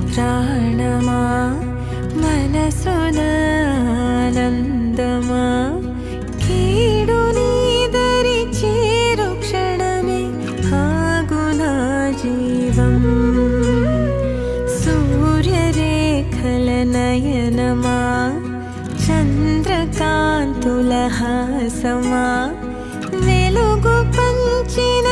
ప్రాణమా మనసున ఆనందమా కీడు నీదరి చేరు క్షణమే ఆగునా జీవం సూర్యరేఖల నయనమా చంద్రకాంతుల హాసమా వెలుగు పంచిన